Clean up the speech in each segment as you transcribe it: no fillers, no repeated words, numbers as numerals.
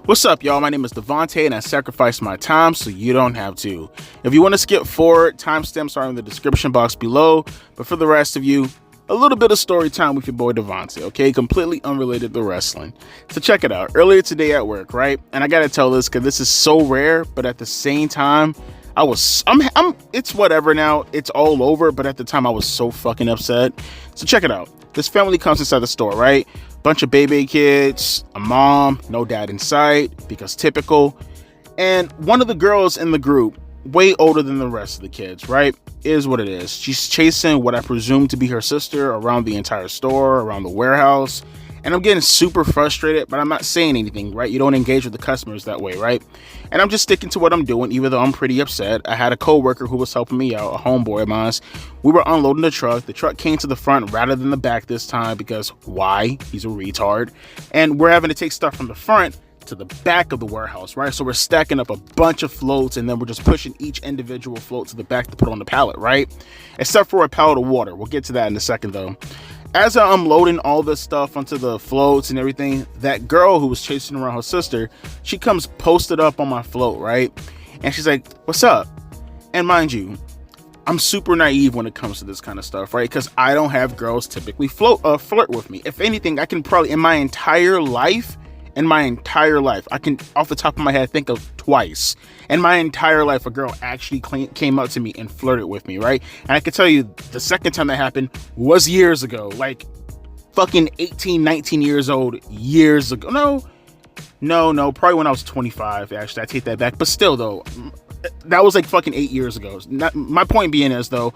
What's up, y'all? My name is Devontae, and I sacrificed my time so you don't have to. If you want to skip forward, timestamps are in the description box below. But for the rest of you, a little bit of story time with your boy Devontae, okay? Completely unrelated to wrestling. So check it out. Earlier today at work, right? And I gotta tell this because this is so rare, but at the same time, it's whatever now. It's all over, but at the time I was so fucking upset. So check it out. This family comes inside the store, right? Bunch of baby kids, a mom, no dad in sight, because typical. And one of the girls in the group, way older than the rest of the kids, right? Is what it is. She's chasing what I presume to be her sister around the entire store, around the warehouse. And I'm getting super frustrated, but I'm not saying anything, right? You don't engage with the customers that way, right? And I'm just sticking to what I'm doing, even though I'm pretty upset. I had a coworker who was helping me out, a homeboy of mine. We were unloading the truck. The truck came to the front rather than the back this time because why? He's a retard. And we're having to take stuff from the front to the back of the warehouse, right? So we're stacking up a bunch of floats and then we're just pushing each individual float to the back to put on the pallet, right? Except for a pallet of water. We'll get to that in a second though. As I'm unloading all this stuff onto the floats and everything, that girl who was chasing around her sister, she comes posted up on my float, right? And she's like, "What's up?" And mind you, I'm super naive when it comes to this kind of stuff, right? Because I don't have girls typically flirt with me. If anything, I can probably, in my entire life, I can, off the top of my head, think of twice. In my entire life, a girl actually came up to me and flirted with me, right? And I can tell you, the second time that happened was years ago. Like, fucking 18, 19 years old, years ago. No, probably when I was 25, actually. I take that back. But still, though, that was like fucking 8 years ago. My point being is, though,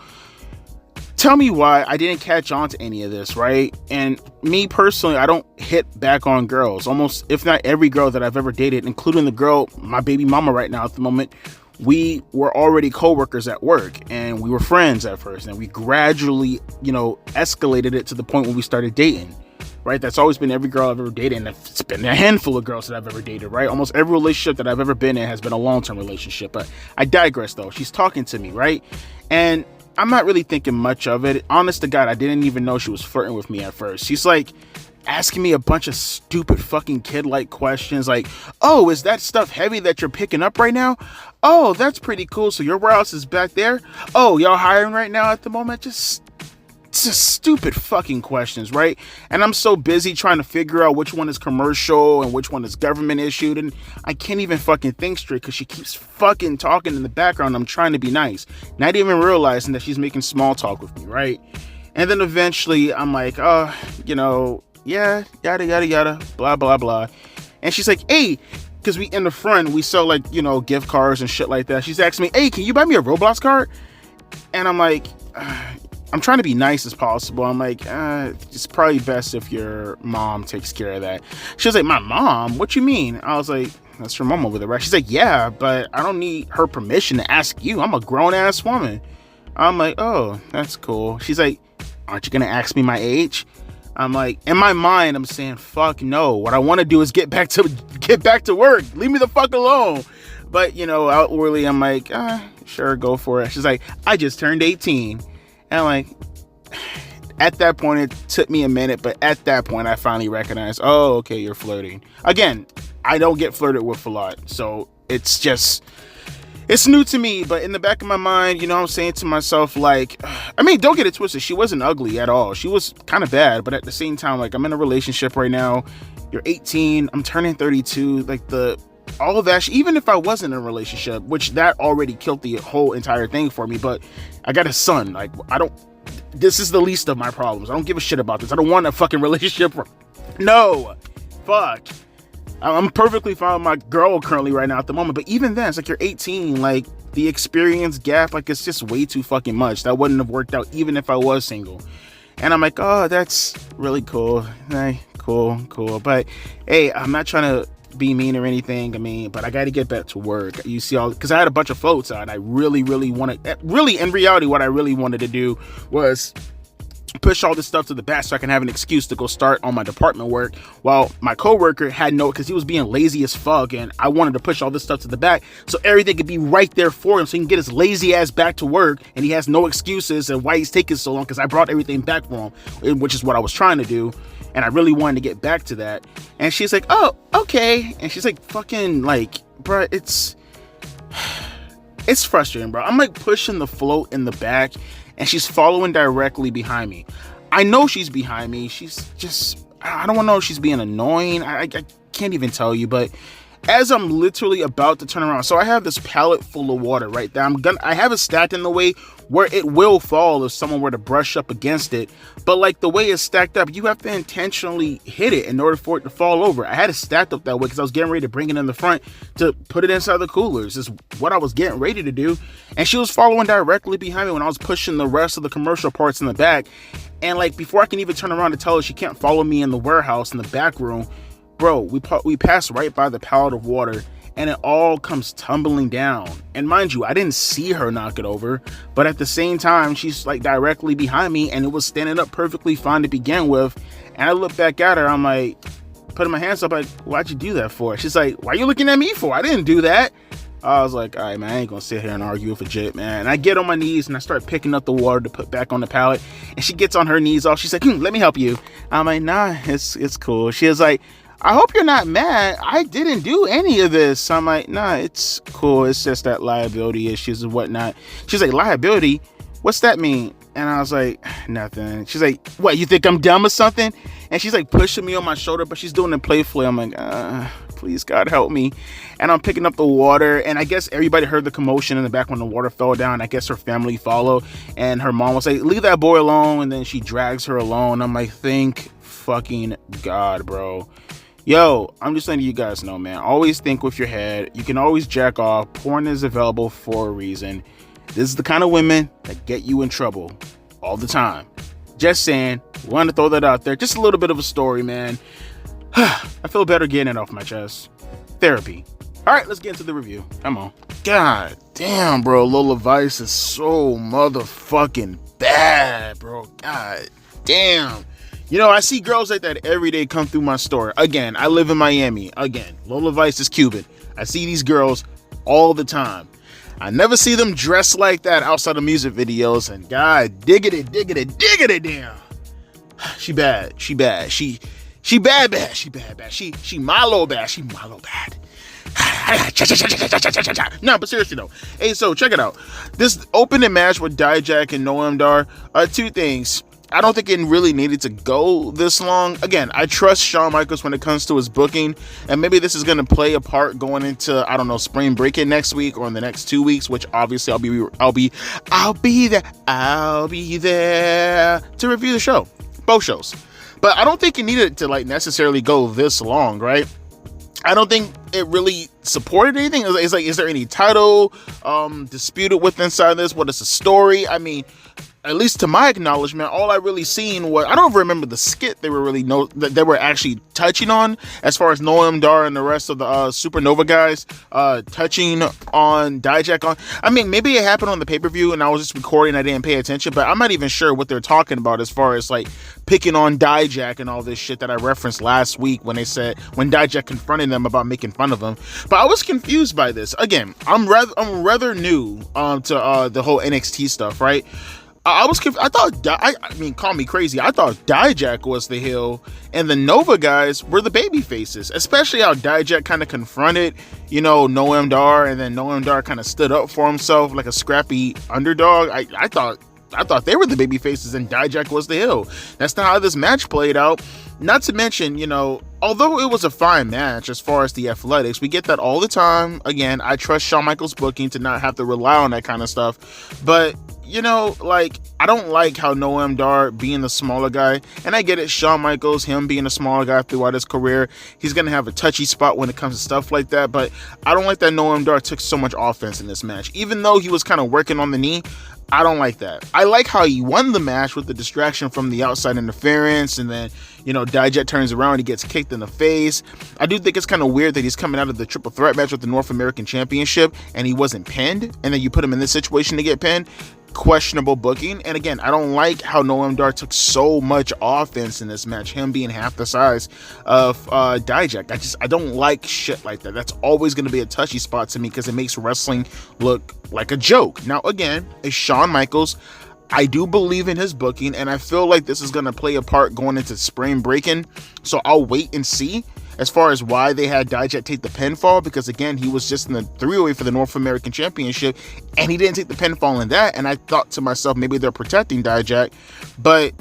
tell me why I didn't catch on to any of this, right? And me personally, I don't hit back on girls. Almost, if not every girl that I've ever dated, including the girl, my baby mama right now at the moment, we were already co-workers at work and we were friends at first. And we gradually, escalated it to the point when we started dating, right? That's always been every girl I've ever dated. And it's been a handful of girls that I've ever dated, right? Almost every relationship that I've ever been in has been a long-term relationship. But I digress though. She's talking to me, right? And I'm not really thinking much of it. Honest to God, I didn't even know she was flirting with me at first. She's like asking me a bunch of stupid fucking kid-like questions like, "Oh, is that stuff heavy that you're picking up right now? Oh, that's pretty cool. So your warehouse is back there? Oh, y'all hiring right now at the moment?" Just stupid fucking questions, right? And I'm so busy trying to figure out which one is commercial and which one is government issued, and I can't even fucking think straight because she keeps fucking talking in the background. I'm trying to be nice, not even realizing that she's making small talk with me, right? And then eventually I'm like, yeah, yada yada yada, blah blah blah. And she's like, "Hey," because we in the front we sell like gift cards and shit like that. She's asking me, "Hey, can you buy me a Roblox card?" And I'm like, I'm trying to be nice as possible. I'm like, it's probably best if your mom takes care of that. She was like, "My mom? What you mean?" I was like, "That's your mom over there, right?" She's like, "Yeah, but I don't need her permission to ask you. I'm a grown-ass woman." I'm like, "Oh, that's cool." She's like, "Aren't you going to ask me my age?" I'm like, in my mind, I'm saying, fuck no. What I want to do is get back to work. Leave me the fuck alone. But, outwardly, I'm like, sure, go for it. She's like, "I just turned 18. And I'm like, at that point, it took me a minute, but at that point, I finally recognized, oh, okay, you're flirting. Again, I don't get flirted with a lot, so it's new to me, but in the back of my mind, I'm saying to myself, like, don't get it twisted. She wasn't ugly at all. She was kind of bad, but at the same time, like, I'm in a relationship right now. You're 18, I'm turning 32, like, all of that, even if I wasn't in a relationship, which that already killed the whole entire thing for me, but I got a son. Like, this is the least of my problems. I don't give a shit about this. I don't want a fucking relationship. No, fuck. I'm perfectly fine with my girl currently right now at the moment, but even then, it's like you're 18, like, the experience gap, like, it's just way too fucking much. That wouldn't have worked out even if I was single. And I'm like, oh, that's really cool. Hey, cool. But, hey, I'm not trying to be mean or anything, but I got to get back to work. You see, because I had a bunch of floats out, and I really wanted, in reality, what I really wanted to do was push all this stuff to the back so I can have an excuse to go start on my department work, while my coworker had no, because he was being lazy as fuck, and I wanted to push all this stuff to the back so everything could be right there for him so he can get his lazy ass back to work, and he has no excuses and why he's taking so long, because I brought everything back for him, which is what I was trying to do, and I really wanted to get back to that. And she's like, oh, okay. And she's like, fucking, like, bro, it's frustrating, bro. I'm like pushing the float in the back, and she's following directly behind me. I know she's behind me. She's just, I don't know if she's being annoying. I can't even tell you, but as I'm literally about to turn around, so I have this pallet full of water right there. I have it stacked in the way where it will fall if someone were to brush up against it. But like the way it's stacked up, you have to intentionally hit it in order for it to fall over. I had it stacked up that way because I was getting ready to bring it in the front to put it inside the coolers. Is what I was getting ready to do. And she was following directly behind me when I was pushing the rest of the commercial parts in the back. And like before I can even turn around to tell her she can't follow me in the warehouse in the back room, bro, we passed right by the pallet of water, and it all comes tumbling down. And mind you, I didn't see her knock it over, but at the same time, she's like directly behind me, and it was standing up perfectly fine to begin with. And I look back at her, I'm like, putting my hands up, like, why'd you do that for? She's like, why are you looking at me for? I didn't do that. I was like, all right, man, I ain't gonna sit here and argue with a jit, man. And I get on my knees and I start picking up the water to put back on the pallet. And she gets on her knees off. She's like, let me help you. I'm like, nah, it's cool. She was like, I hope you're not mad. I didn't do any of this. I'm like, nah, it's cool. It's just that liability issues and whatnot. She's like, liability? What's that mean? And I was like, nothing. She's like, what, you think I'm dumb or something? And she's like pushing me on my shoulder, but she's doing it playfully. I'm like, please, God, help me. And I'm picking up the water, and I guess everybody heard the commotion in the back when the water fell down. I guess her family followed, and her mom was like, leave that boy alone. And then she drags her alone. I'm like, thank fucking God, bro. Yo, I'm just letting you guys know, man. Always think with your head. You can always jack off. Porn is available for a reason. This is the kind of women that get you in trouble all the time. Just saying. Want to throw that out there. Just a little bit of a story, man. I feel better getting it off my chest. Therapy. All right, let's get into the review. Come on. God damn, bro. Lola Vice is so motherfucking bad, bro. God damn. You know, I see girls like that every day come through my store. Again, I live in Miami. Again, Lola Vice is Cuban. I see these girls all the time. I never see them dressed like that outside of music videos. And God, diggity damn. She bad. She bad. She bad. She Milo bad. She Milo bad. No, but seriously though. Hey, so check it out. This opening match with Dijak and Noam Dar, two things. I don't think it really needed to go this long. Again, I trust Shawn Michaels when it comes to his booking, and maybe this is going to play a part going into, I don't know, spring break-in next week or in the next 2 weeks, which obviously I'll be there to review the show, both shows. But I don't think it needed to like necessarily go this long, right? I don't think it really supported anything. It's like, is there any title disputed with inside this? What is the story? I mean, at least to my acknowledgement, all I really seen was, I don't remember the skit they were actually touching on, as far as Noam Dar and the rest of the Supernova guys touching on Dijak on. I mean, maybe it happened on the pay-per-view and I was just recording, I didn't pay attention, but I'm not even sure what they're talking about as far as like picking on Dijak and all this shit that I referenced last week when Dijak confronted them about making fun of him. But I was confused by this. Again, I'm rather new to the whole NXT stuff, right? I was confused. I mean, call me crazy. I thought Dijak was the heel and the Nova guys were the baby faces, especially how Dijak kind of confronted, Noam Dar, and then Noam Dar kind of stood up for himself like a scrappy underdog. I thought they were the baby faces and Dijak was the heel. That's not how this match played out. Not to mention, although it was a fine match as far as the athletics, we get that all the time. Again, I trust Shawn Michaels' booking to not have to rely on that kind of stuff. But, I don't like how Noam Dar being the smaller guy, and I get it, Shawn Michaels, him being a smaller guy throughout his career, he's going to have a touchy spot when it comes to stuff like that, but I don't like that Noam Dar took so much offense in this match. Even though he was kind of working on the knee, I don't like that. I like how he won the match with the distraction from the outside interference, and then, Dijak turns around, he gets kicked in the face. I do think it's kind of weird that he's coming out of the triple threat match with the North American Championship, and he wasn't pinned, and then you put him in this situation to get pinned. questionable booking. And again, I don't like how Noam Dar took so much offense in this match, him being half the size of Dijak. I don't like shit like that. That's always going to be a touchy spot to me because it makes wrestling look like a joke. Now again, it's Shawn Michaels. I do believe in his booking, and I feel like this is going to play a part going into spring breaking, so I'll wait and see as far as why they had Dijak take the pinfall, because again, he was just in the 3-way for the North American Championship, and he didn't take the pinfall in that, and I thought to myself, maybe they're protecting Dijak, but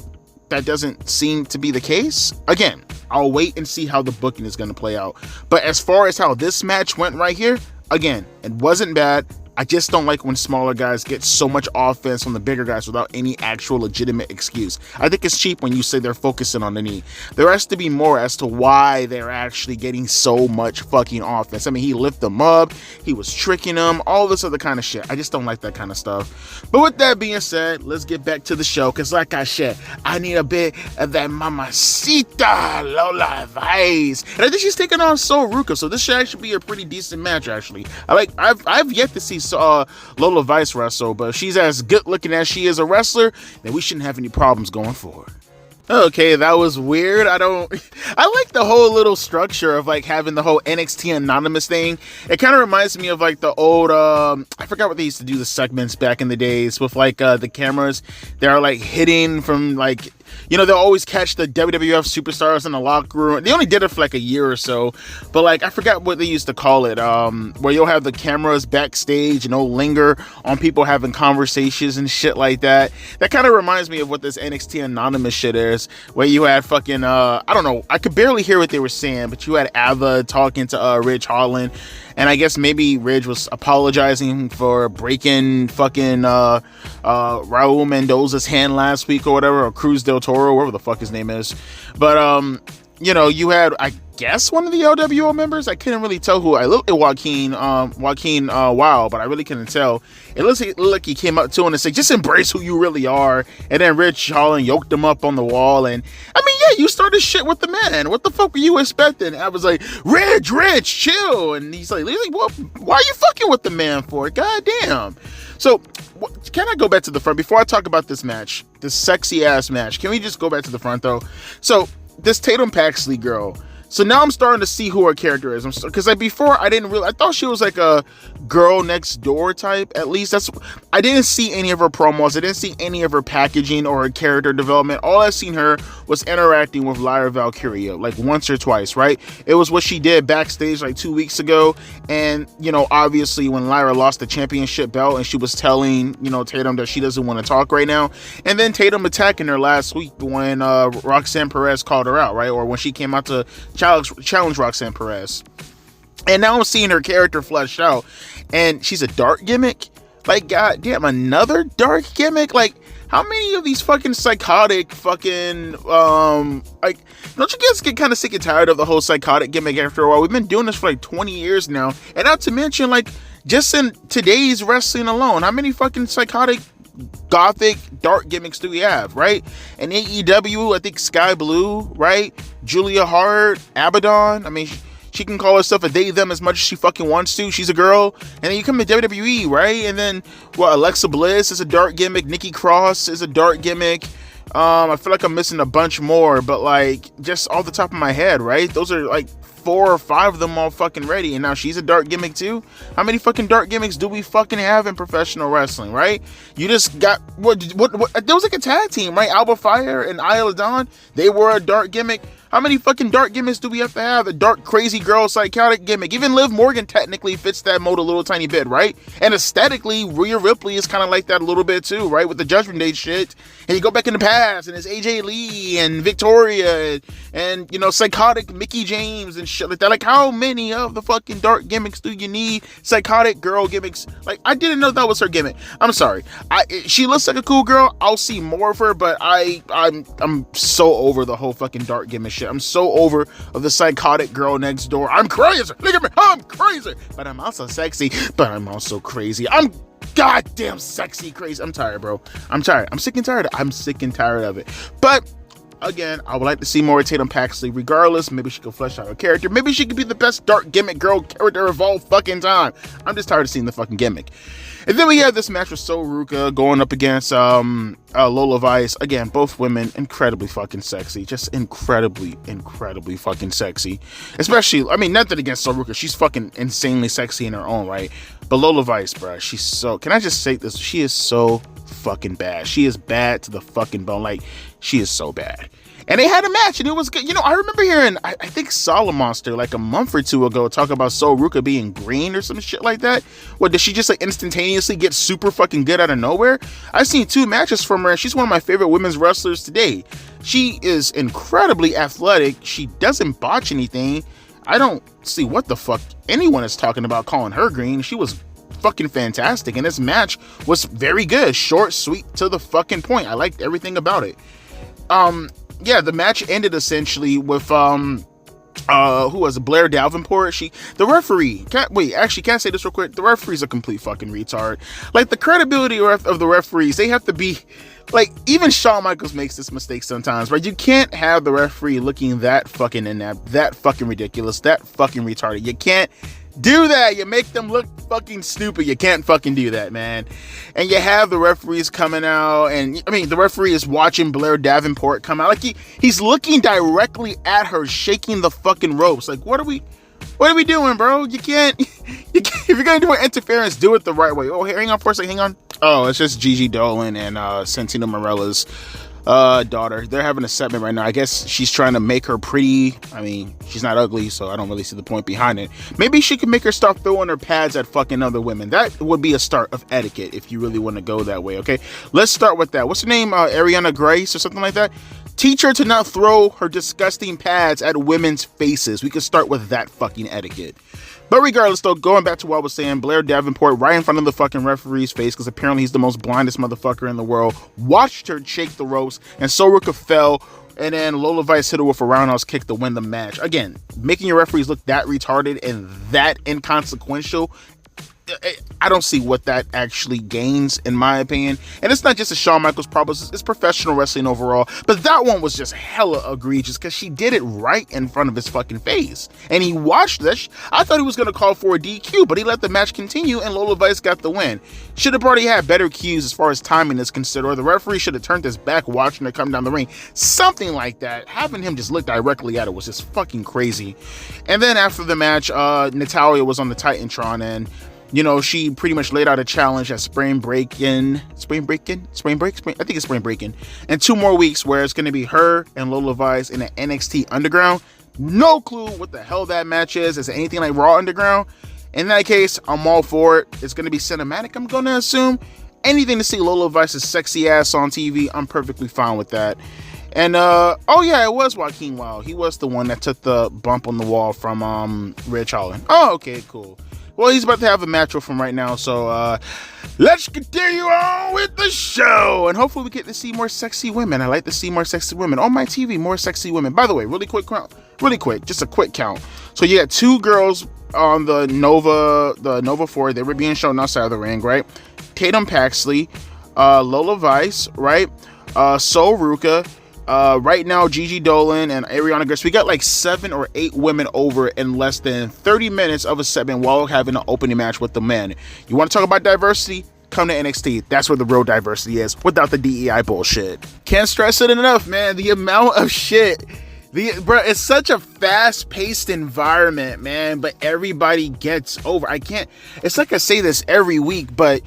that doesn't seem to be the case. Again, I'll wait and see how the booking is going to play out, but as far as how this match went right here, again, it wasn't bad. I just don't like when smaller guys get so much offense from the bigger guys without any actual legitimate excuse. I think it's cheap when you say they're focusing on the knee. There has to be more as to why they're actually getting so much fucking offense. I mean, he lifted them up, he was tricking them, all this other kind of shit. I just don't like that kind of stuff. But with that being said, let's get back to the show, because like I said, I need a bit of that mamacita Lola Vice. And I think she's taking on Sol Ruka, so this should actually be a pretty decent match, actually. I've yet to see Lola Vice wrestle, but if she's as good looking as she is a wrestler, then we shouldn't have any problems going forward. Okay, that was weird. I like the whole little structure of like having the whole NXT Anonymous thing. It kind of reminds me of like the old, I forgot what they used to do, the segments back in the days with like the cameras. They're like hitting from like, you know, they'll always catch the WWF superstars in the locker room. They only did it for like a year or so, but like I forgot what they used to call it, where you'll have the cameras backstage and they'll linger on people having conversations and shit like that. That kind of reminds me of what this NXT Anonymous shit is, where you had fucking, I don't know, I could barely hear what they were saying, but you had Ava talking to Ridge Holland, and I guess maybe Ridge was apologizing for breaking fucking Raul Mendoza's hand last week or whatever, or Cruz del Toro, whatever the fuck his name is. But you know, you had, I guess, one of the LWO members. I couldn't really tell who. I looked at Joaquin Wow, but I really couldn't tell. It looks like he came up to him and said, just embrace who you really are. And then Rich Holland yoked him up on the wall. And I mean, yeah, you started shit with the man. What the fuck were you expecting? I was like, Rich, chill. And he's like, well, why are you fucking with the man for? God damn. So, can I go back to the front before I talk about this match, this sexy ass match? Can we just go back to the front though? So, this Tatum Paxley girl. So now I'm starting to see who her character is. Because like before, I thought she was like a girl next door type. At least I didn't see any of her promos. I didn't see any of her packaging or her character development. All I seen her was interacting with Lyra Valkyria like once or twice, right? It was what she did backstage like 2 weeks ago. And, you know, obviously when Lyra lost the championship belt and she was telling, you know, Tatum that she doesn't want to talk right now. And then Tatum attacking her last week when Roxanne Perez called her out, right? Or when she came out to challenge Roxanne Perez. And now I'm seeing her character fleshed out, and she's a dark gimmick. Like, goddamn, another dark gimmick. Like, how many of these fucking psychotic fucking like, don't you guys get kind of sick and tired of the whole psychotic gimmick after a while? We've been doing this for like 20 years now, and not to mention, like, just in today's wrestling alone, how many fucking psychotic gothic dark gimmicks do we have, right? And AEW, I think Sky Blue, right? Julia Hart, Abaddon. I mean, she can call herself a they, them as much as she fucking wants to. She's a girl. And then you come to WWE, right? And then, well, Alexa Bliss is a dark gimmick. Nikki Cross is a dark gimmick. I feel like I'm missing a bunch more, but like, just off the top of my head, right? Those are like 4 or 5 of them all fucking ready, and now she's a dark gimmick too. How many fucking dark gimmicks do we fucking have in professional wrestling, right? You just got what there was like a tag team, right? Alba Fire and Isla Dawn, they were a dark gimmick. How many fucking dark gimmicks do we have to have? A dark, crazy girl, psychotic gimmick. Even Liv Morgan technically fits that mold a little tiny bit, right? And aesthetically, Rhea Ripley is kind of like that a little bit too, right? With the Judgment Day shit. And you go back in the past, and it's AJ Lee and Victoria and you know, psychotic Mickey James and shit like that. Like, how many of the fucking dark gimmicks do you need? Psychotic girl gimmicks. Like, I didn't know that was her gimmick. I'm sorry. She looks like a cool girl. I'll see more of her, but I'm so over the whole fucking dark gimmick shit. I'm so over of the psychotic girl next door. I'm crazy. Look at me. I'm crazy. But I'm also sexy. But I'm also crazy. I'm goddamn sexy crazy. I'm tired, bro. I'm tired. I'm sick and tired. I'm sick and tired of it. But again, I would like to see more of Tatum Paxley regardless. Maybe she could flesh out her character. Maybe she could be the best dark gimmick girl character of all fucking time. I'm just tired of seeing the fucking gimmick. And then we have this match with Ruka going up against Lola Vice. Again, both women incredibly fucking sexy. Just incredibly fucking sexy. Especially, I mean, nothing against Ruka. She's fucking insanely sexy in her own right. But Lola Vice, bruh, she's so... Can I just say this? She is so fucking bad. She is bad to the fucking bone. Like, she is so bad. And they had a match, and it was good. You know, I remember hearing, I think Solid Monster, like a month or two ago, talk about Ruka being green or some shit like that. What, did she just like instantaneously get super fucking good out of nowhere? I've seen 2 matches from her, and she's one of my favorite women's wrestlers today. She is incredibly athletic. She doesn't botch anything. I don't see what the fuck anyone is talking about calling her green. She was fucking fantastic, and this match was very good. Short, sweet, to the fucking point. I liked everything about it. Yeah, the match ended essentially with who was it? Blair Davenport. The referee. Can't I say this real quick? The referee's a complete fucking retard. Like, the credibility of the referees, they have to be like, even Shawn Michaels makes this mistake sometimes, right? You can't have the referee looking that fucking inept, that fucking ridiculous, that fucking retarded. You can't do that. You make them look fucking stupid. You can't fucking do that, man. And you have the referees coming out, and I mean, the referee is watching Blair Davenport come out. Like, he's looking directly at her, shaking the fucking ropes. Like, what are we doing, bro? You can't if you're gonna do an interference, do it the right way. Oh, hang on for a second, hang on. Oh, it's just Gigi Dolan and Santino Marella's daughter. They're having a segment right now. I guess she's trying to make her pretty. I mean, she's not ugly, so I don't really see the point behind it. Maybe she could make her start throwing her pads at fucking other women. That would be a start of etiquette if you really want to go that way, okay? Let's start with that. What's her name? Ariana Grace or something like that? Teach her to not throw her disgusting pads at women's faces. We could start with that fucking etiquette. But regardless, though, going back to what I was saying, Blair Davenport, right in front of the fucking referee's face, because apparently he's the most blindest motherfucker in the world, watched her shake the ropes, and Ruka fell, and then Lola Vice hit her with a roundhouse kick to win the match. Again, making your referees look that retarded and that inconsequential, I don't see what that actually gains, in my opinion. And it's not just a Shawn Michaels problem, it's professional wrestling overall. But that one was just hella egregious because she did it right in front of his fucking face. And he watched this. I thought he was going to call for a DQ, but he let the match continue and Lola Vice got the win. Should have already had better cues as far as timing is concerned, or the referee should have turned his back watching her come down the ring. Something like that. Having him just look directly at her was just fucking crazy. And then after the match, Natalya was on the Titantron, and you know, she pretty much laid out a challenge at Spring Break. In 2 more weeks, where it's going to be her and Lola Vice in an NXT Underground. No clue what the hell that match is. Is it anything like Raw Underground? In that case, I'm all for it. It's going to be cinematic, I'm going to assume. Anything to see Lola Vice's sexy ass on TV, I'm perfectly fine with that. And, oh yeah, it was Joaquin Wilde. He was the one that took the bump on the wall from, Ridge Holland. Oh, okay, cool. Well, he's about to have a match with him right now, so let's continue on with the show, and hopefully we get to see more sexy women. I like to see more sexy women on my TV, more sexy women. By the way, really quick, just a quick count. So you got 2 girls on the Nova 4. They were being shown outside of the ring, right? Tatum Paxley, Lola Vice, right? Ruka. Right now, Gigi Dolan and Ariana Grace. We got like 7 or 8 women over in less than 30 minutes of a segment while having an opening match with the men. You want to talk about diversity? Come to NXT. That's where the real diversity is, without the DEI bullshit. Can't stress it enough, man. The amount of shit. It's such a fast-paced environment, man, but everybody gets over. It's like I say this every week, but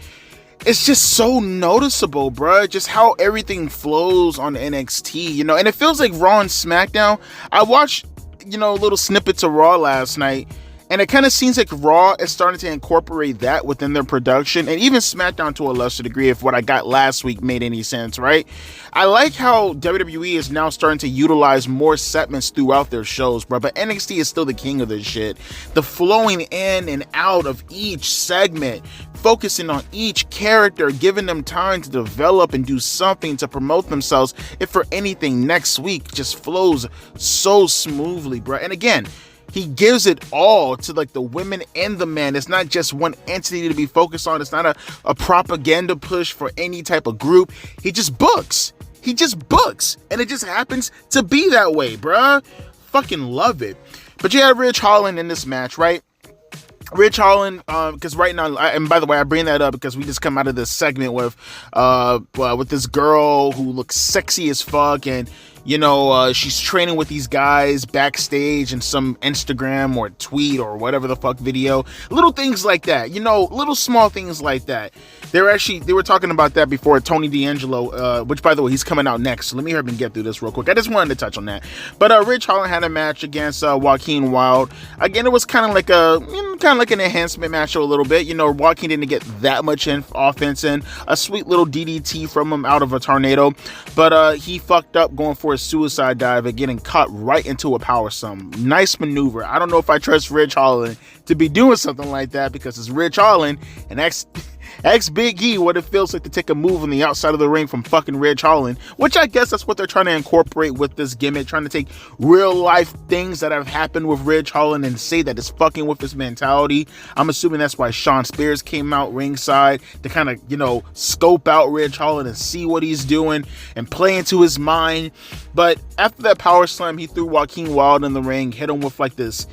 it's just so noticeable, bruh. Just how everything flows on NXT, you know. And it feels like Raw and SmackDown. I watched, little snippets of Raw last night, and it kind of seems like Raw is starting to incorporate that within their production, and even SmackDown to a lesser degree, if what I got last week made any sense, right? I like how WWE is now starting to utilize more segments throughout their shows, bro. But NXT is still the king of this shit. The flowing in and out of each segment, focusing on each character, giving them time to develop and do something to promote themselves, if for anything, next week just flows so smoothly, bro. And again, he gives it all to like the women and the men. It's not just one entity to be focused on. It's not a propaganda push for any type of group. He just books. And it just happens to be that way, bruh. Fucking love it. But you had Ridge Holland in this match, right? Rich Holland, because right now, and by the way, I bring that up because we just come out of this segment with this girl who looks sexy as fuck, and she's training with these guys backstage in some Instagram or tweet or whatever the fuck video, little things like that, little small things like that. They were talking about that before Tony D'Angelo, which by the way, he's coming out next. So let me hurry and get through this real quick. I just wanted to touch on that. But Rich Holland had a match against Joaquin Wilde. Again, it was kind of like an enhancement match a little bit. Joaquin didn't get that much offense in. A sweet little DDT from him out of a tornado, but he fucked up going for a suicide dive and getting caught right into a power slam. Nice maneuver. I don't know if I trust Rich Holland to be doing something like that because it's Rich Holland and ex-Big E, what it feels like to take a move on the outside of the ring from fucking Rich Holland, which I guess that's what they're trying to incorporate with this gimmick, trying to take real life things that have happened with Rich Holland and say that it's fucking with his mentality. I'm assuming that's why Shawn Spears came out ringside to kind of, scope out Rich Holland and see what he's doing and play into his mind. But after that power slam, he threw Joaquin Wilde in the ring, hit him with like this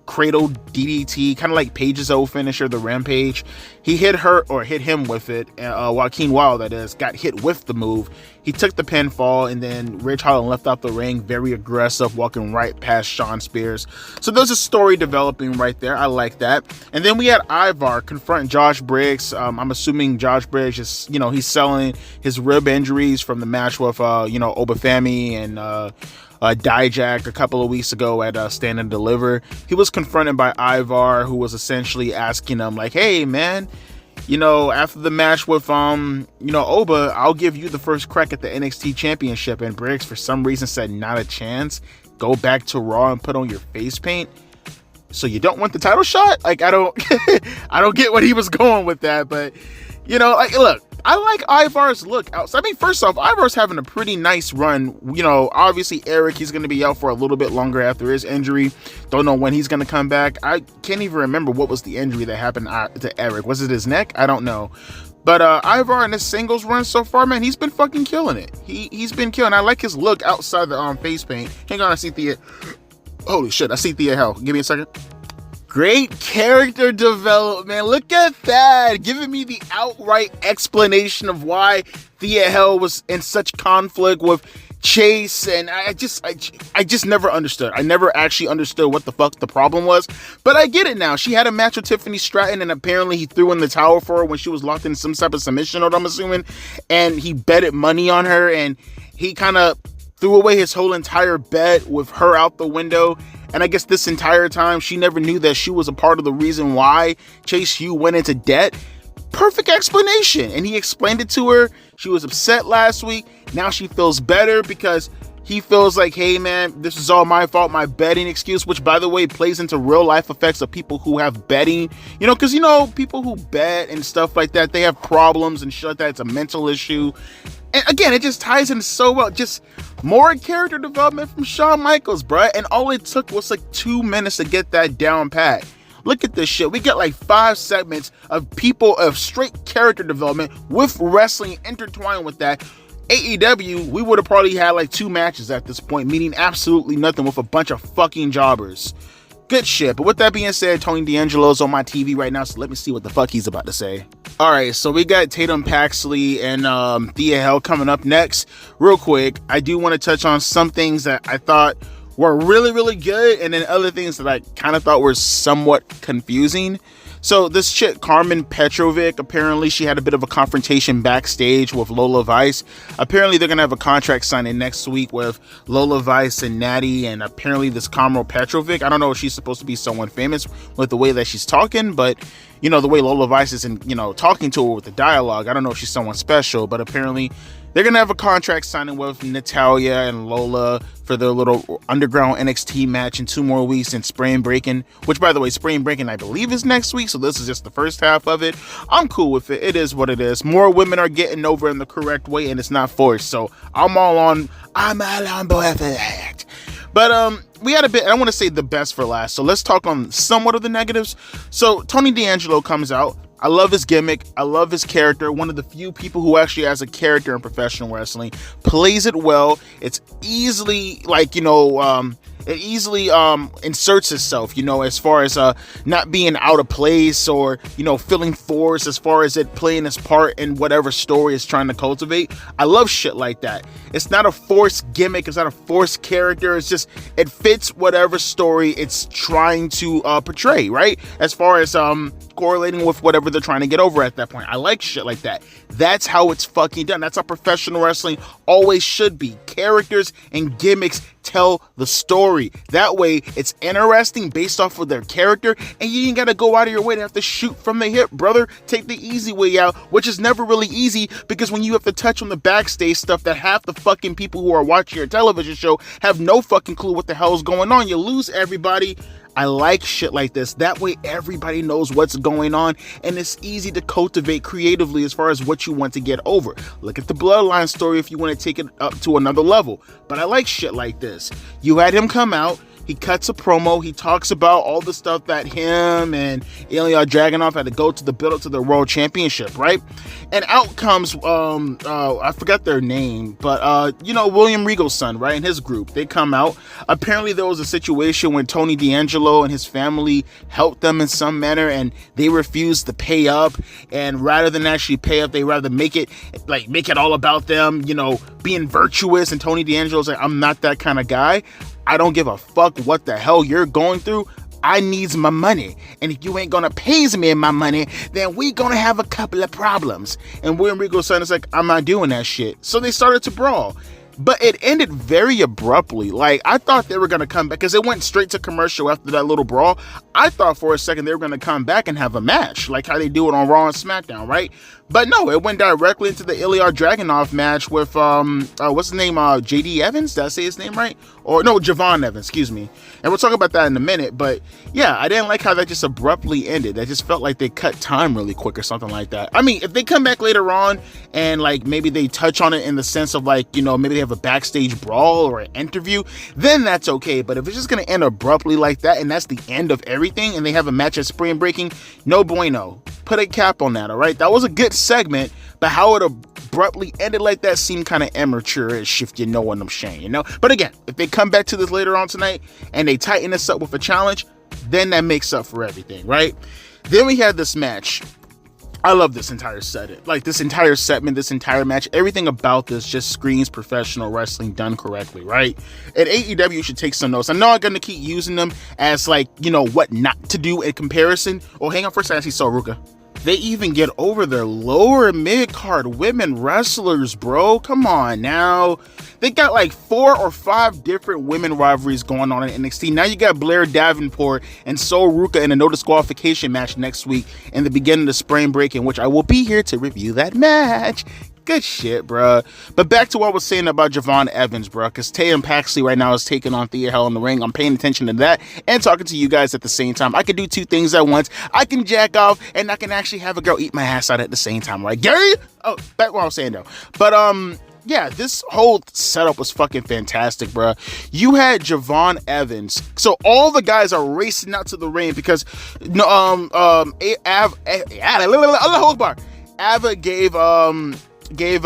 cradle DDT, kind of like Paige's old finisher, the Rampage. He hit him with it. Joaquin Wilde, that is, got hit with the move. He took the pinfall, and then Rich Holland left out the ring, very aggressive, walking right past Shawn Spears. So there's a story developing right there. I like that. And then we had Ivar confront Josh Briggs. I'm assuming Josh Briggs is, he's selling his rib injuries from the match with, Obafemi and Dijak a couple of weeks ago at Stand and Deliver. He was confronted by Ivar, who was essentially asking him like, hey man, after the match with Oba, I'll give you the first crack at the NXT championship. And Briggs for some reason said not a chance. Go back to Raw and put on your face paint. So you don't want the title shot? Like, I don't get what he was going with that, but look, I like Ivar's look outside. I mean, first off, Ivar's having a pretty nice run. Obviously Eric, he's going to be out for a little bit longer after his injury. Don't know when he's going to come back. I can't even remember what was the injury that happened to Eric. Was it his neck? I don't know. But Ivar in his singles run so far, man, he's been fucking killing it. He's been killing. I like his look outside the face paint. Hang on, I see Thea. Holy shit, I see Thea Hell. Give me a second. Great character development. Look at that. Giving me the outright explanation of why Thea Hell was in such conflict with Chase. And I just never understood. I never actually understood what the fuck the problem was. But I get it now. She had a match with Tiffany Stratton, and apparently he threw in the towel for her when she was locked in some type of submission, I'm assuming. And he betted money on her, and he kind of threw away his whole entire bet with her out the window. And I guess this entire time, she never knew that she was a part of the reason why Chase Hugh went into debt. Perfect explanation. And he explained it to her. She was upset last week. Now she feels better because he feels like, hey man, this is all my fault, my betting excuse, which by the way plays into real life effects of people who have betting, because people who bet and stuff like that, they have problems and shit like that. It's a mental issue. And again, it just ties in so well. Just more character development from Shawn Michaels, bruh. And all it took was like 2 minutes to get that down pat. Look at this shit. We got like 5 segments of people of straight character development with wrestling intertwined with that. AEW, we would have probably had like 2 matches at this point, meaning absolutely nothing with a bunch of fucking jobbers. Good shit. But with that being said, Tony D'Angelo's on my TV right now, so let me see what the fuck he's about to say. Alright, so we got Tatum Paxley and Thea Hell coming up next. Real quick, I do want to touch on some things that I thought were really, really good, and then other things that I kind of thought were somewhat confusing. So this chick, Carmen Petrovic, apparently she had a bit of a confrontation backstage with Lola Vice. Apparently they're going to have a contract signing next week with Lola Vice and Natty, and apparently this Carmen Petrovic, I don't know if she's supposed to be someone famous with the way that she's talking, but the way Lola Vice is talking to her with the dialogue, I don't know if she's someone special, but apparently they're going to have a contract signing with Natalya and Lola for their little underground NXT match in 2 more weeks in Spring Breaking, which by the way, Spring Breaking I believe is next week, so this is just the first half of it. I'm cool with it. It is what it is. More women are getting over in the correct way, and it's not forced, so I'm all on board for that. But we had a bit, I want to say the best for last, so let's talk on somewhat of the negatives. So Tony D'Angelo comes out, I love his gimmick. I love his character. One of the few people who actually has a character in professional wrestling. Plays it well. It's easily it easily inserts itself, as far as not being out of place or, feeling forced as far as it playing its part in whatever story it's trying to cultivate. I love shit like that. It's not a forced gimmick. It's not a forced character. It's just, it fits whatever story it's trying to portray, right? As far as correlating with whatever they're trying to get over at that point. I like shit like that. That's how it's fucking done. That's how professional wrestling always should be. Characters and gimmicks tell the story. That way, it's interesting based off of their character, and you ain't gotta go out of your way to have to shoot from the hip, brother. Take the easy way out, which is never really easy, because when you have to touch on the backstage stuff that half the fucking people who are watching your television show have no fucking clue what the hell is going on, you lose everybody. I like shit like this. That way everybody knows what's going on, and it's easy to cultivate creatively as far as what you want to get over. Look at the Bloodline story if you want to take it up to another level. But I like shit like this. You had him come out, he cuts a promo, he talks about all the stuff that him and Ilya Dragunov had to go to the build-up to the World Championship, right? And out comes, I forgot their name, but, William Regal's son, right? And his group, they come out. Apparently there was a situation when Tony D'Angelo and his family helped them in some manner, and they refused to pay up. And rather than actually pay up, they rather make it all about them, being virtuous. And Tony D'Angelo's like, I'm not that kind of guy. I don't give a fuck what the hell you're going through. I needs my money. And if you ain't gonna pays me my money, then we gonna have a couple of problems. And William Regal's son is like, I'm not doing that shit. So they started to brawl. But it ended very abruptly. Like, I thought they were going to come back, because it went straight to commercial after that little brawl. I thought for a second they were going to come back and have a match, like how they do it on Raw and SmackDown, right? But no, it went directly into the Ilya Dragunov match with, what's his name, JD Evans? Did I say his name right? Or, no, Javon Evans, excuse me. And we'll talk about that in a minute. But, yeah, I didn't like how that just abruptly ended. I just felt like they cut time really quick or something like that. I mean, if they come back later on and, maybe they touch on it in the sense of, maybe they have a backstage brawl or an interview, then that's okay. But if it's just going to end abruptly like that, and that's the end of everything, and they have a match at Spring Breaking, no bueno. Put a cap on that, all right? That was a good segment, but how it abruptly ended like that seemed kind of amateurish, if you know what I'm saying, But again, if they come back to this later on tonight and they tighten this up with a challenge, then that makes up for everything, right? Then we had this match. I love this entire set. This entire segment, this entire match, everything about this just screams professional wrestling done correctly, right? At AEW, you should take some notes. I know I'm going to keep using them as, what not to do in comparison. Oh, hang on for a second. I see Ruka. They even get over their lower mid-card women wrestlers, bro. Come on now. They got 4 or 5 different women rivalries going on in NXT. Now you got Blair Davenport and Ruka in a no disqualification match next week in the beginning of the Spring Break, in which I will be here to review that match. Good shit, bruh. But back to what I was saying about Javon Evans, bruh, because Tatum Paxley right now is taking on Thea Hell in the Ring. I'm paying attention to that and talking to you guys at the same time. I can do 2 things at once. I can jack off, and I can actually have a girl eat my ass out at the same time, right, Gary? Oh, back what I was saying, though. But, yeah, this whole setup was fucking fantastic, bruh. You had Javon Evans. So all the guys are racing out to the ring because, Ava gave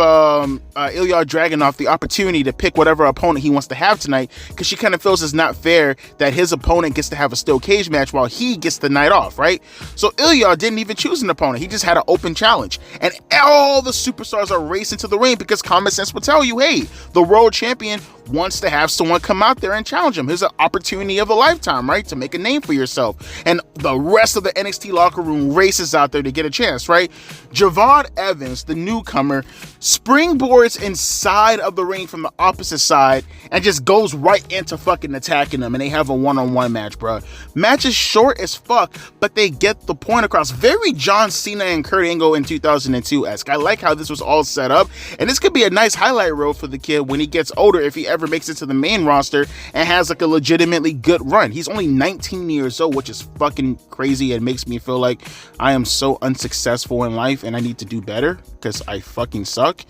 Ilya Dragunov the opportunity to pick whatever opponent he wants to have tonight, because she kind of feels it's not fair that his opponent gets to have a steel cage match while he gets the night off, right? So Ilya didn't even choose an opponent. He just had an open challenge. And all the superstars are racing to the ring because common sense will tell you, hey, the world champion wants to have someone come out there and challenge him. Here's an opportunity of a lifetime, right? To make a name for yourself. And the rest of the NXT locker room races out there to get a chance, right? Javon Evans, the newcomer, springboards inside of the ring from the opposite side and just goes right into fucking attacking them, and they have a one-on-one match, bro. Match is short as fuck, but they get the point across. Very John Cena and Kurt Angle in 2002-esque. I like how this was all set up, and this could be a nice highlight reel for the kid when he gets older, if he ever makes it to the main roster and has a legitimately good run. He's only 19 years old, which is fucking crazy. It makes me feel like I am so unsuccessful in life and I need to do better because I fucking suck.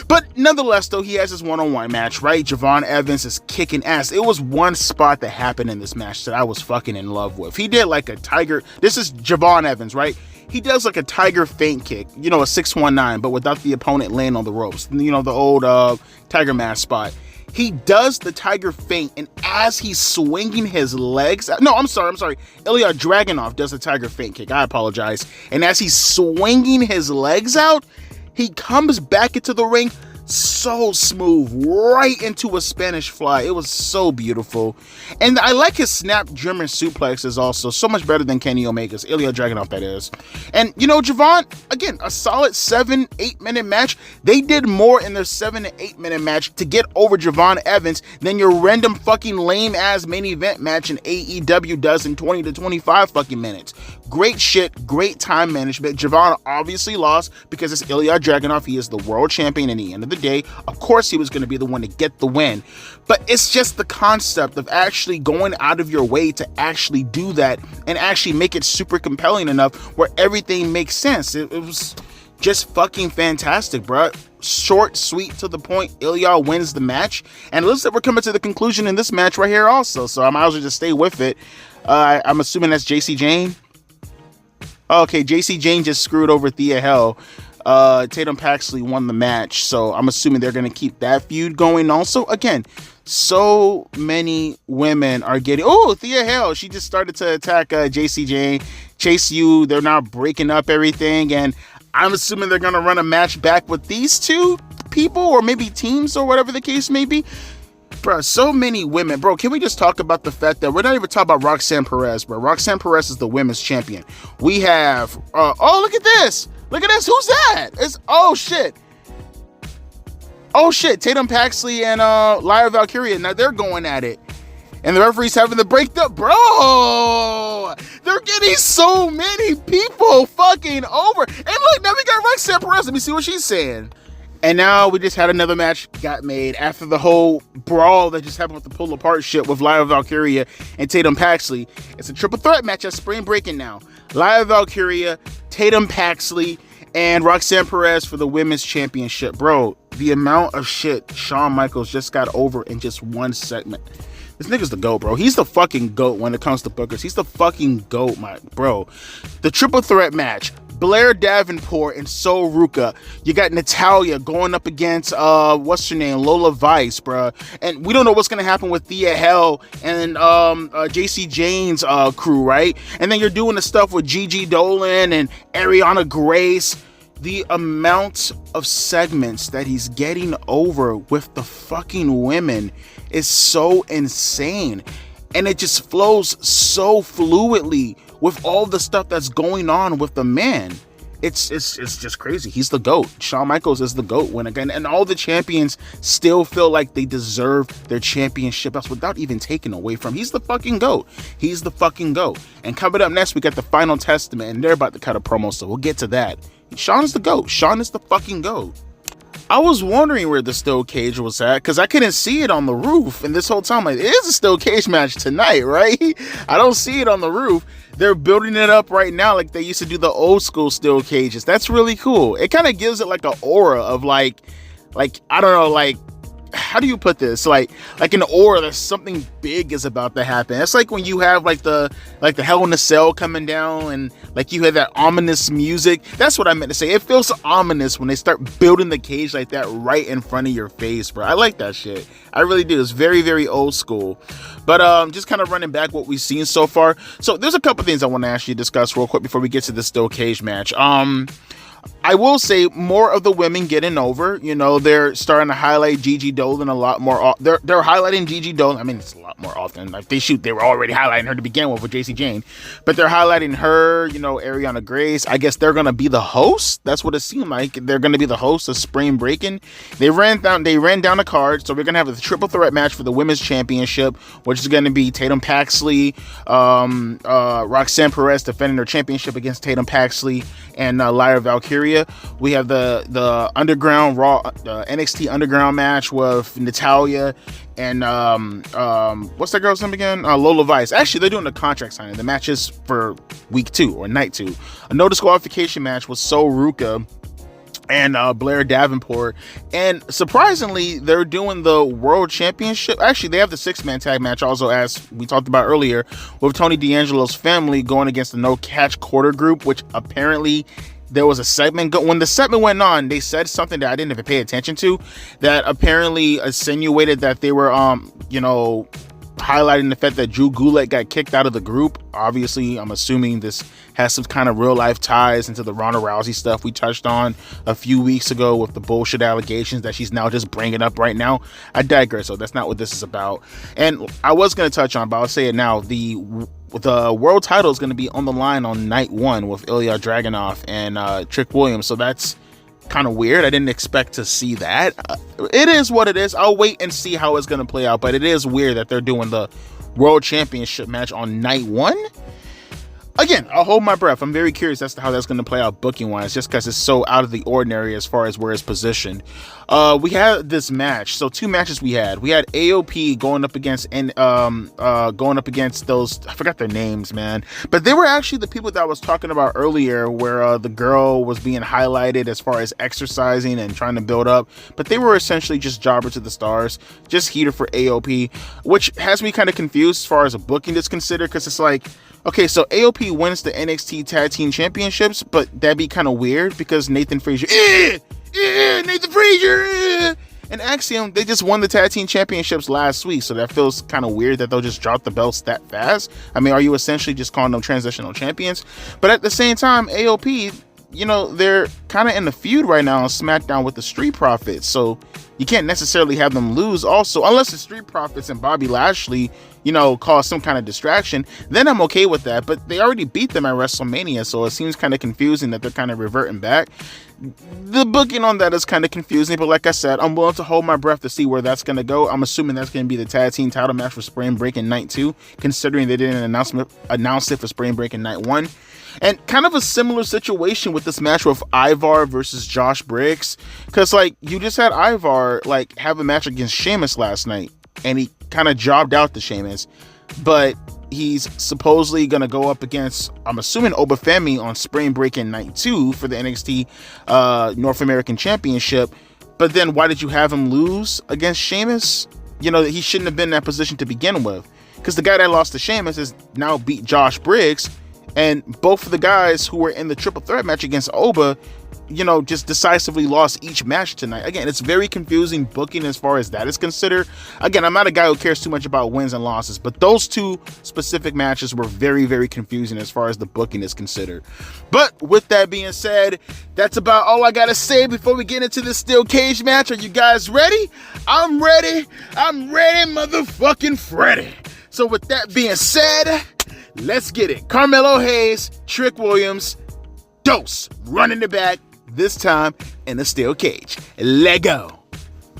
But nonetheless, though, he has his one-on-one match, right? Javon Evans is kicking ass. It was one spot that happened in this match that I was fucking in love with. He did like a tiger. This is Javon Evans, right? he does like a tiger feint kick, you know, a 619, but without the opponent laying on the ropes. You know, the old Tiger Mask spot. He does the tiger feint, and as he's swinging his legs, no, I'm sorry, Ilya Dragunov does the tiger feint kick, I apologize. And as he's swinging his legs out, he comes back into the ring so smooth, right into a Spanish fly. It was so beautiful. And I like his snap German suplexes also, so much better than Kenny Omega's, Ilya Dragunov that is. And you know, Javon, again, a solid 7-8 minute match. They did more in their 7 to 8 minute match to get over Javon Evans than your random fucking lame ass main event match in AEW does in 20 to 25 fucking minutes. Great shit, great time management. Javon obviously lost because it's Ilya Dragunov. He is the world champion in the end of the day. Of course he was going to be the one to get the win. But it's just the concept of actually going out of your way to actually do that and actually make it super compelling enough where everything makes sense. It was just fucking fantastic, bro. Short, sweet, to the point. Ilya wins the match. And it looks like we're coming to the conclusion in this match right here also. So I might as well just stay with it. I'm assuming that's JC Jane. Okay, JC Jane just screwed over Thea Hell. Tatum Paxley won the match, so I'm assuming they're going to keep that feud going also. Again, so many women are getting... Oh, Thea Hell, she just started to attack JC Jane. Chase U, they're now breaking up everything, and I'm assuming they're going to run a match back with these two people, or maybe teams, or whatever the case may be. Bro, so many women. Bro, can we just talk about the fact that we're not even talking about Roxanne Perez, bro? Roxanne Perez is the women's champion. We have... oh, look at this. Look at this. Who's that? It's... Oh, shit. Oh, shit. Tatum Paxley and Lyra Valkyria. Now, they're going at it. And the referee's having the breakdown. Bro! They're getting so many people fucking over. And look, now we got Roxanne Perez. Let me see what she's saying. And now we just had another match got made after the whole brawl that just happened with the pull apart shit with Lyra Valkyria and Tatum Paxley. It's a triple threat match at Spring Breaking now. Lyra Valkyria, Tatum Paxley, and Roxanne Perez for the women's championship. Bro, the amount of shit Shawn Michaels just got over in just one segment. This nigga's the GOAT, bro. He's the fucking GOAT when it comes to bookers. He's the fucking GOAT, my bro. The triple threat match. Blair Davenport and Sol Ruka. You got Natalya going up against what's her name, Lola Vice, bro. And we don't know what's gonna happen with Thea Hell and JC Jane's crew, right? And then you're doing the stuff with Gigi Dolan and Ariana Grace. The amount of segments that he's getting over with the fucking women is so insane, and it just flows so fluidly with all the stuff that's going on with the man. It's just crazy. He's the GOAT. Shawn Michaels is the GOAT when again, and all the champions still feel like they deserve their championship. That's without even taking away from. He's the fucking GOAT. He's the fucking GOAT. And coming up next, we got the Final Testament, and they're about to cut a promo, so we'll get to that. Shawn is the GOAT. Shawn is the fucking GOAT. I was wondering where the steel cage was at because I couldn't see it on the roof. And this whole time, like, it is a steel cage match tonight, right? I don't see it on the roof. They're building it up right now like they used to do the old school steel cages. That's really cool. It kind of gives it like an aura of like, I don't know, like, how do you put this? Like an aura that something big is about to happen. It's like when you have like the Hell in a Cell coming down and like you have that ominous music. That's what I meant to say. It feels ominous when they start building the cage like that right in front of your face, bro. I like that shit. I really do. It's very, very old school. But just kind of running back what we've seen so far. So there's a couple things I want to actually discuss real quick before we get to the steel cage match. I will say more of the women getting over. You know, they're starting to highlight Gigi Dolan a lot more. They're highlighting Gigi Dolan. I mean, it's a lot more often. Like they were already highlighting her to begin with JC Jane, but they're highlighting her. You know, Ariana Grace. I guess they're gonna be the host. That's what it seemed like. They're gonna be the host of Spring Breaking. They ran down the card, so we're gonna have a triple threat match for the women's championship, which is gonna be Tatum Paxley, Roxanne Perez defending her championship against Tatum Paxley and Lyra Valkyria. We have the Underground Raw, NXT Underground match with Natalya and what's that girl's name again? Lola Vice. Actually, they're doing the contract signing. The match is for week 2 or night 2. A no disqualification match with Sol Ruka and Blair Davenport. And surprisingly, they're doing the World Championship. Actually, they have the 6-man tag match also, as we talked about earlier, with Tony D'Angelo's family going against the No Catch Quarter Group, which apparently there was a segment. When the segment went on, they said something that I didn't even pay attention to, that apparently insinuated that they were, highlighting the fact that Drew Gulak got kicked out of the group. Obviously, I'm assuming this has some kind of real life ties into the Ronda Rousey stuff we touched on a few weeks ago with the bullshit allegations that she's now just bringing up right now. I digress, so that's not what this is about. And I was going to touch on, but I'll say it now, the world title is going to be on the line on night 1 with Ilya Dragunov and Trick Williams, so that's kind of weird. I didn't expect to see that. It is what it is. I'll wait and see how it's going to play out, but it is weird that they're doing the World Championship match on night 1. Again, I'll hold my breath. I'm very curious as to how that's going to play out booking wise, just because it's so out of the ordinary as far as where it's positioned. We had this match. So 2 matches we had. We had AOP going up against those, I forgot their names, man, but they were actually the people that I was talking about earlier, where the girl was being highlighted as far as exercising and trying to build up, but they were essentially just jobber to the stars, just heater for AOP, which has me kind of confused as far as a booking is considered, because it's like, okay, so AOP wins the NXT Tag Team Championships, but that'd be kind of weird because Nathan Frazier, and Axiom, they just won the Tag Team Championships last week, so that feels kind of weird that they'll just drop the belts that fast. I mean, are you essentially just calling them transitional champions? But at the same time, AOP, they're kind of in the feud right now on SmackDown with the Street Profits, so you can't necessarily have them lose also, unless the Street Profits and Bobby Lashley, cause some kind of distraction. Then I'm okay with that, but they already beat them at WrestleMania, so it seems kind of confusing that they're kind of reverting back. The booking on that is kind of confusing, but like I said, I'm willing to hold my breath to see where that's going to go. I'm assuming that's going to be the tag team title match for Spring Break in Night 2, considering they didn't announce it for Spring Break in Night 1. And kind of a similar situation with this match with Ivar versus Josh Briggs, because you just had Ivar have a match against Sheamus last night, and he kind of jobbed out the Sheamus, but he's supposedly going to go up against, I'm assuming, Obafemi on Spring Break in Night 2 for the NXT North American Championship. But then why did you have him lose against Sheamus? He shouldn't have been in that position to begin with, because the guy that lost to Sheamus has now beat Josh Briggs, and both of the guys who were in the triple threat match against Oba, just decisively lost each match tonight. Again, it's very confusing booking as far as that is considered. Again, I'm not a guy who cares too much about wins and losses, but those 2 specific matches were very, very confusing as far as the booking is considered. But with that being said, that's about all I gotta say before we get into this steel cage match. Are you guys ready? I'm ready, motherfucking Freddy. So with that being said, let's get it. Carmelo Hayes, Trick Williams, Dose running the back, this time in a steel cage. Let go.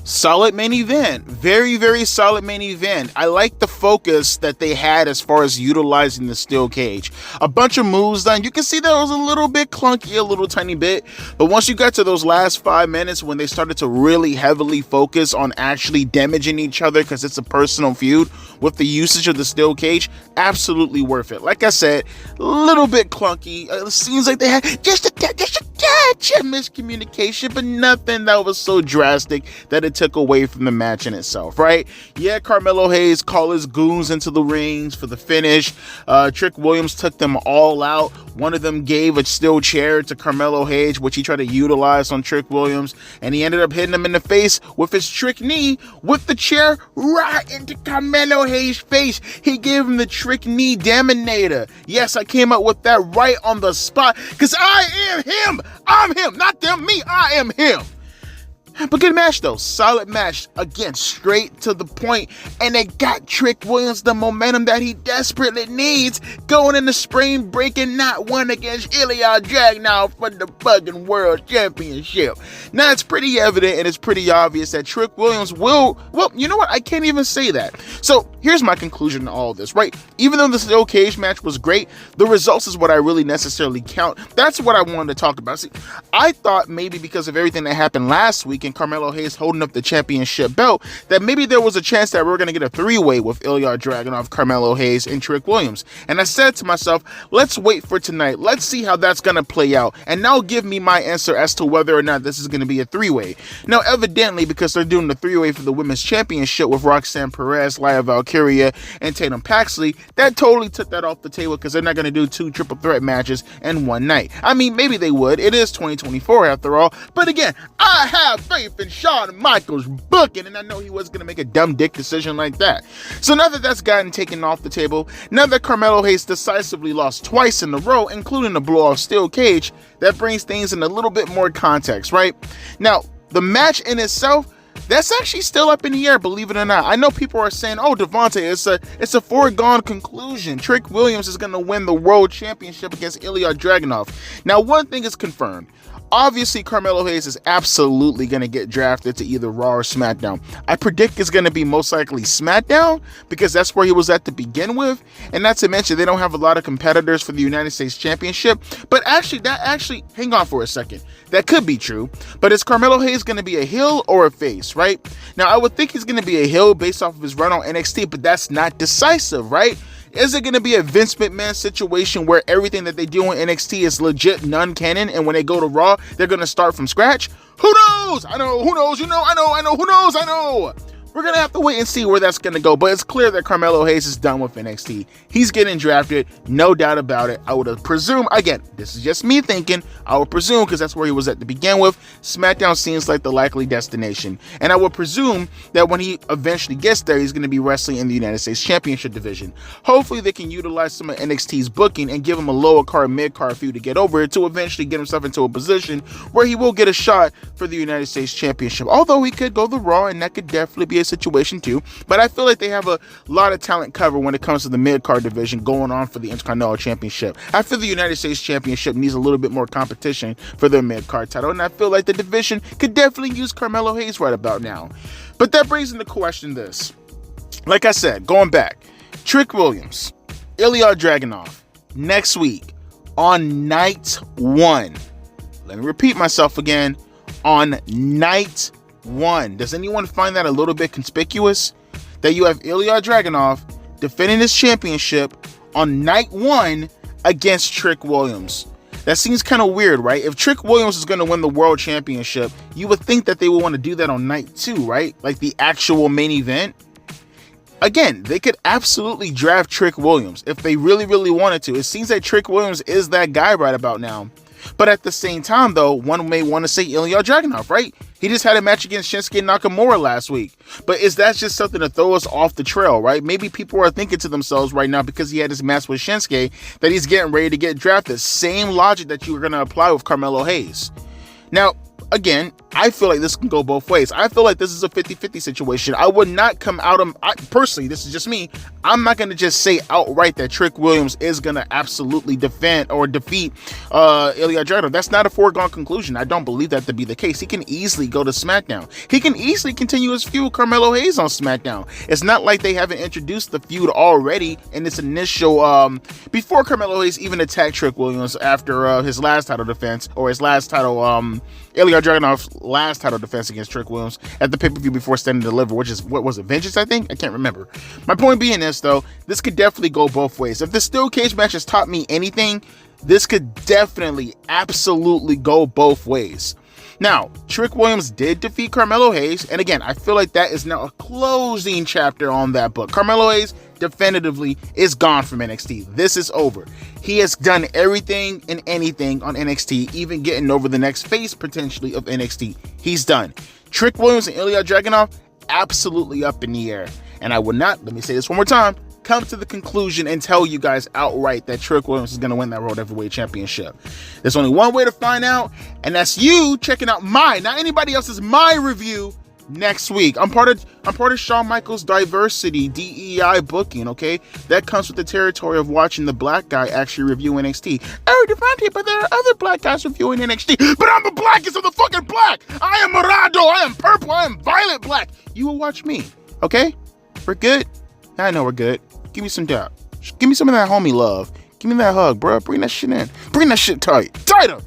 Solid main event. Very, very solid main event. I like the focus that they had as far as utilizing the steel cage. A bunch of moves done. You can see that it was a little bit clunky, a little tiny bit. But once you got to those last 5 minutes when they started to really heavily focus on actually damaging each other because it's a personal feud with the usage of the steel cage, absolutely worth it. Like I said, a little bit clunky. It seems like they had just a touch of miscommunication, but nothing that was so drastic that it took away from the match in itself, right? Yeah, Carmelo Hayes called his goons into the rings for the finish. Trick Williams took them all out. One of them gave a steel chair to Carmelo Hayes, which he tried to utilize on Trick Williams, and he ended up hitting him in the face with his trick knee with the chair right into Carmelo Hayes' face. He gave him the trick knee Daminator. Yes, I came up with that right on the spot, because I am him. I'm him, not them, me. I am him. But good match though, solid match, again, straight to the point, and they got Trick Williams the momentum that he desperately needs going into Spring Break and not one against Ilya Dragunov for the fucking World Championship. Now it's pretty evident and it's pretty obvious that Trick Williams will, well, you know what, I can't even say that. So here's my conclusion to all of this, right? Even though the steel cage match was great, the results is what I really necessarily count. That's what I wanted to talk about. See, I thought maybe because of everything that happened last week, and Carmelo Hayes holding up the championship belt, that maybe there was a chance that we were going to get a three-way with Ilya Dragunov, Carmelo Hayes, and Trick Williams. And I said to myself, let's wait for tonight. Let's see how that's going to play out. And now give me my answer as to whether or not this is going to be a three-way. Now, evidently, because they're doing the three-way for the women's championship with Roxanne Perez, Laya Valkyria, and Tatum Paxley, that totally took that off the table because they're not going to do 2 triple threat matches in one night. I mean, maybe they would. It is 2024 after all. But again, I have faith in Shawn Michaels booking, and I know he wasn't going to make a dumb dick decision like that. So now that that's gotten taken off the table, now that Carmelo Hayes decisively lost twice in a row, including a blow-off steel cage, that brings things in a little bit more context, right? Now, the match in itself, that's actually still up in the air, believe it or not. I know people are saying, oh, Devontae, it's a foregone conclusion. Trick Williams is going to win the world championship against Ilya Dragunov. Now, one thing is confirmed. Obviously, Carmelo Hayes is absolutely going to get drafted to either Raw or SmackDown. I predict it's going to be most likely SmackDown because that's where he was at to begin with. And not to mention, they don't have a lot of competitors for the United States Championship. But actually, hang on for a second. That could be true. But is Carmelo Hayes going to be a heel or a face, right? Now, I would think he's going to be a heel based off of his run on NXT, but that's not decisive, right? Is it going to be a Vince McMahon situation where everything that they do in NXT is legit non-canon, and when they go to Raw, they're going to start from scratch? Who knows? I know. Who knows? You know, I know. Who knows? I know. We're going to have to wait and see where that's going to go, but it's clear that Carmelo Hayes is done with NXT. He's getting drafted, no doubt about it. I would have presumed, again, this is just me thinking, I would presume, because that's where he was at to begin with, SmackDown seems like the likely destination. And I would presume that when he eventually gets there, he's going to be wrestling in the United States Championship division. Hopefully they can utilize some of NXT's booking and give him a lower card, mid-card feud to get over it to eventually get himself into a position where he will get a shot for the United States Championship. Although he could go the Raw, and that could definitely be a situation too, but I feel like they have a lot of talent covered when it comes to the mid-card division going on for the Intercontinental Championship. I feel the United States Championship needs a little bit more competition for their mid-card title, and I feel like the division could definitely use Carmelo Hayes right about now. But that brings into question this. Like I said, going back, Trick Williams, Ilya Dragunov, next week on night 1. Let me repeat myself again. On night 1. Does anyone find that a little bit conspicuous? That you have Ilya Dragunov defending his championship on night 1 against Trick Williams. That seems kind of weird, right? If Trick Williams is going to win the world championship, you would think that they would want to do that on night 2, right? Like the actual main event. Again, they could absolutely draft Trick Williams if they really, really wanted to. It seems like Trick Williams is that guy right about now. But at the same time, though, one may want to say Ilya Dragunov, right? He just had a match against Shinsuke Nakamura last week. But is that just something to throw us off the trail, right? Maybe people are thinking to themselves right now because he had his match with Shinsuke that he's getting ready to get drafted. Same logic that you were going to apply with Carmelo Hayes. Now, again, I feel like this can go both ways. I feel like this is a 50-50 situation. I would not come out of, personally, this is just me, I'm not going to just say outright that Trick Williams is going to absolutely defend or defeat Ilya Dragunov. That's not a foregone conclusion. I don't believe that to be the case. He can easily go to SmackDown. He can easily continue his feud with Carmelo Hayes on SmackDown. It's not like they haven't introduced the feud already in this initial, before Carmelo Hayes even attacked Trick Williams after his last title defense, or his last title, Ilya Dragunov's last title defense against Trick Williams at the pay-per-view before Stand and Deliver, which is, what was it, Vengeance, I think? I can't remember. My point being this, though, this could definitely go both ways. If the steel cage match has taught me anything, this could definitely, absolutely go both ways. Now, Trick Williams did defeat Carmelo Hayes, and again, I feel like that is now a closing chapter on that book. Carmelo Hayes definitively is gone from NXT. This is over. He has done everything and anything on NXT, even getting over the next phase potentially of NXT. He's done. Trick Williams and Ilya Dragunov, absolutely up in the air. And I would not, let me say this one more time, come to the conclusion and tell you guys outright that Trick Williams is going to win that World Heavyweight Championship. There's only one way to find out, and that's you checking out mine, not anybody else's, my review next week. I'm part of Shawn Michaels' diversity DEI booking, okay? That comes with the territory of watching the black guy actually review NXT. Oh, Devontae, but there are other black guys reviewing NXT. But I'm the blackest of the fucking black. I am morado. I am purple. I am violet black. You will watch me, okay? We're good. I know we're good. Give me some doubt. Give me some of that homie love. Give me that hug, bro. Bring that shit in. Bring that shit tight. Tighter.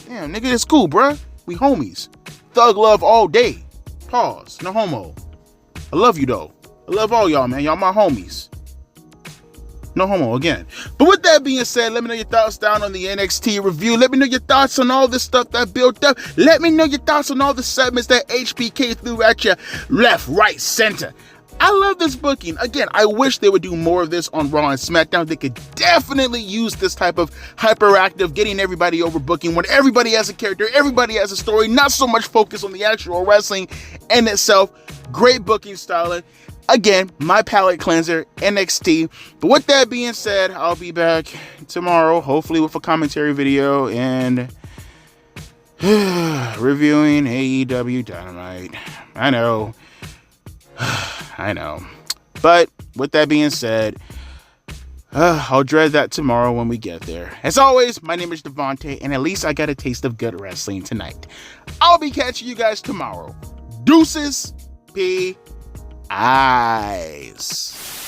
Damn, nigga, it's cool, bro. We homies. Thug love all day. Pause. No homo. I love you though. I love all y'all, man. Y'all my homies. No homo again. But with that being said, let me know your thoughts down on the NXT review. Let me know your thoughts on all this stuff that built up. Let me know your thoughts on all the segments that HBK threw at you left, right, center. I love this booking. Again, I wish they would do more of this on Raw and SmackDown. They could definitely use this type of hyperactive, getting everybody over booking when everybody has a character, everybody has a story, not so much focus on the actual wrestling in itself. Great booking styling. Again, my palate cleanser, NXT. But with that being said, I'll be back tomorrow, hopefully with a commentary video and reviewing AEW Dynamite. I know. I know. But with that being said, I'll dread that tomorrow when we get there. As always, my name is Devontae, and at least I got a taste of good wrestling tonight. I'll be catching you guys tomorrow. Deuces. P. Eyes.